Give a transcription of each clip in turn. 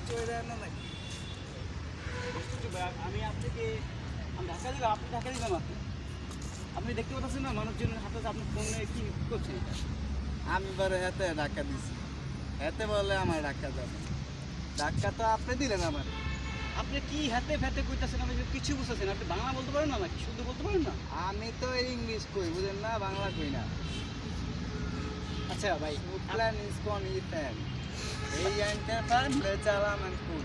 চলে যায় না নাকি? আমি আপনাকে ঢাকা দিব, আপনি ঢাকা দিবেন। আপনি দেখতে পাচ্ছেন না মানুষজনের হাতে আপনি ফোনে কি করছেন? আমি বারে হাতে ধাক্কা দিছি, হাতে বলে আমার ধাক্কা যাবে। ধাক্কা তো আপনি দিলেন আমার। আপনি কি হাতে ফেতে কইতাছেন? আমি কিছু বুঝতেছেন। আপনি বাংলা বলতে পারেন না নাকি? শুদ্ধ বলতে পারেন না? আমি তো ইংলিশ কই, বুঝেন না, বাংলা কই না। আচ্ছা ভাই, প্ল্যান ইজ কোন ইতেন এই আইনটা ফান বেচালাম আন কোন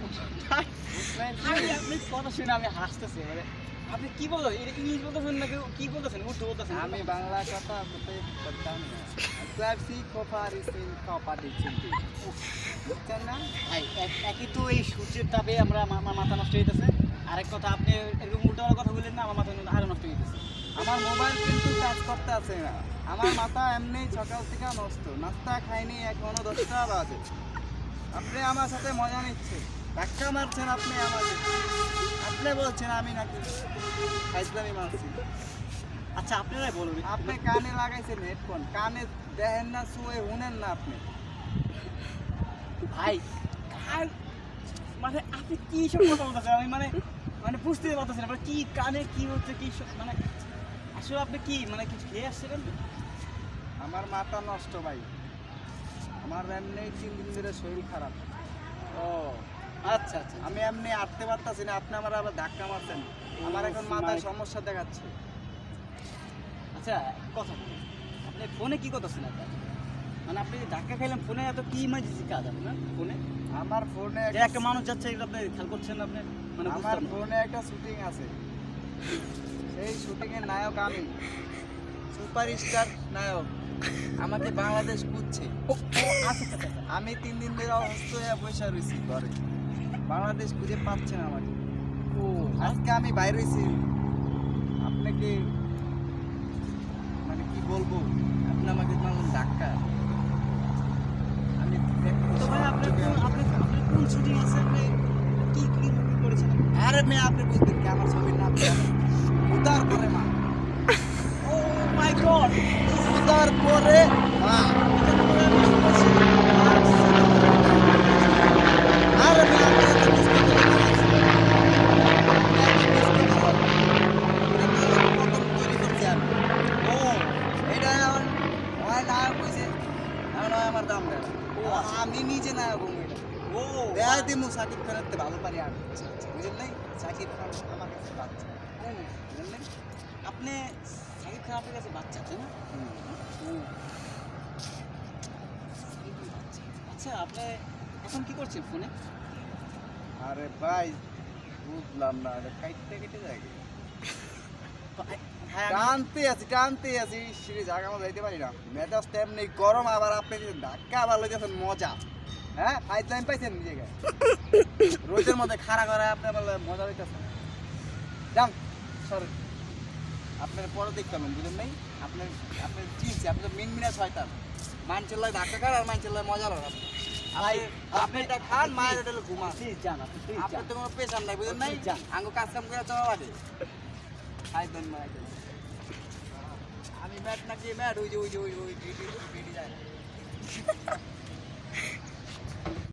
আপনি কথা শুনে আমি হাসতেছি। মানে আপনি কি বলছেন? এটা ইংলিশ বলতেছেন নাকি কি বলতেছেন? উর্দু বলতেছেন? আমি বাংলা কথা বলতে পারতাম না। ক্লাসি কোপারিসিন কোপারিসিন বুঝছেন না ভাই একই তো এই সূর্যের তাপে আমার মাথা নষ্ট হয়ে গেছে। আরেক কথা, আপনি এরকম উল্টাপাল্টা কথা বললেন না, আমার মাথা আরো নষ্ট হয়ে গেছে। আমার মোবাইল কিন্তু কাজ করতে আছে না, আমার মাথা এমনি সকাল থেকে নষ্ট, নাস্তা খাইনি, এখনো 10টা বাজে। আপনি আমার সাথে মজা নিচ্ছে, ধাক্কা মারছেন আপনি আমাকে, আপনি বলছেন আমি নাকি খাইছলামি মারছি। আচ্ছা আপনারাই বলুন। আপনি কানে লাগাইছেন হেডফোন, কানে দেখেন না, শুয়ে শুনেন না আপনি। ভাই মানে আপনি কি সব কথা বলতেছেন? আমি মানে মানে বুঝতে পারতেছি না কি কানে কি হচ্ছে, কি মানে আসলে আপনি কি মানে কিছু খেয়ে আসছিলেন? আমার মাথা নষ্ট ভাই, আমার এমনি 3 দিন ধরে শরীর খারাপ। ও আচ্ছা আচ্ছা, আমি এমনি হাঁটতে পারতাছি না, আপনি আমার আবার ধাক্কা মারছেন, আমার এখন মাথায় সমস্যা দেখাচ্ছে। আচ্ছা কথা বলুন, আপনি ফোনে কি করতেছেন? আপনার মানে আপনি ধাক্কা খাইলেন, ফোনে এত কি ইমার্জেন্সি কাজ আছে না ফোনে? আমার ফোনে যে একটা মানুষ যাচ্ছে এটা আপনি খেয়াল করছেন? আপনি মানে আমার ফোনে একটা শুটিং আছে, সেই শুটিং এর নায়ক আমি, সুপারস্টার নায়ক। আমাকে বাংলাদেশ খুঁজছে। আমি 3 দিন ধরে অসুস্থ হয়ে বসে রয়েছি ঘরে, বাংলাদেশ খুঁজে পাচ্ছে না আমাকে। ও আজকে আমি বাইরে হয়েছি, আপনাকে মানে কি বলবো, আপনি আমাকে মারলেন ধাক্কা। আমি তো ভাই আপনি আপনি আপনি কোন শুটিং আছে? আপনি কি কি করেছেন? আরে মেয়ে, আপনি বুঝবেন কি আমার ছবির নাম উদার করে মা। ও মাই গড, উদার করে মা। আরে মেয়ে, আপনি এত বুঝতে পারছেন না। প্রথম তৈরি করছি আমি। ও এটা এখন হয় নায়ক হয়েছে, এখন হয় আমার দাম দেয়। আমি নিজে নায়ক হবো এটা। ও দেয় দিমু সাকিব খানের তে ভালো পারি আমি, বুঝলেন নাই? সাকিব খান আমার কাছে বাচ্চা, বুঝলেন নাই? আপনি সাকিব খান আপনার কাছে বাচ্চা, তাই না? আচ্ছা আপনি এখন কি করছেন ফোনে? আরে ভাই বুঝলাম না, কাইটে কেটে যায়। টানতে আছি সিঁড়ি জায়গা মতো যাইতে পারি না, মেজাজ তেমনি গরম, আবার আপনি যদি ধাক্কা আবার লইতেছেন মজা। হ্যাঁ, ফাইট লাইন পাইছেন নিজেকে রোদের মধ্যে খাড়া করে আপনি আবার মজা লইতেছেন। যান সরি, আপনার পরে দেখতে পাবেন, বুঝলেন নাই? আপনার আপনার চিনছি, আপনি তো মিনমিনা শয়তান, মানুষের লাগে ধাক্কা খান আর মানুষের লাগে মজা লড়ান। ভাই আপনি এটা খান, মায়ের এটা ঘুমান। প্লিজ যান, আপনি প্লিজ আপনার যান। তো কোনো পেশার নাই, বুঝলেন নাই? যান। আঙ্গু কাজ কাম করে চলা লাগে খাইতেন মায়ের। আমি ম্যাট নাকি ম্যাট, ওই যে যায়।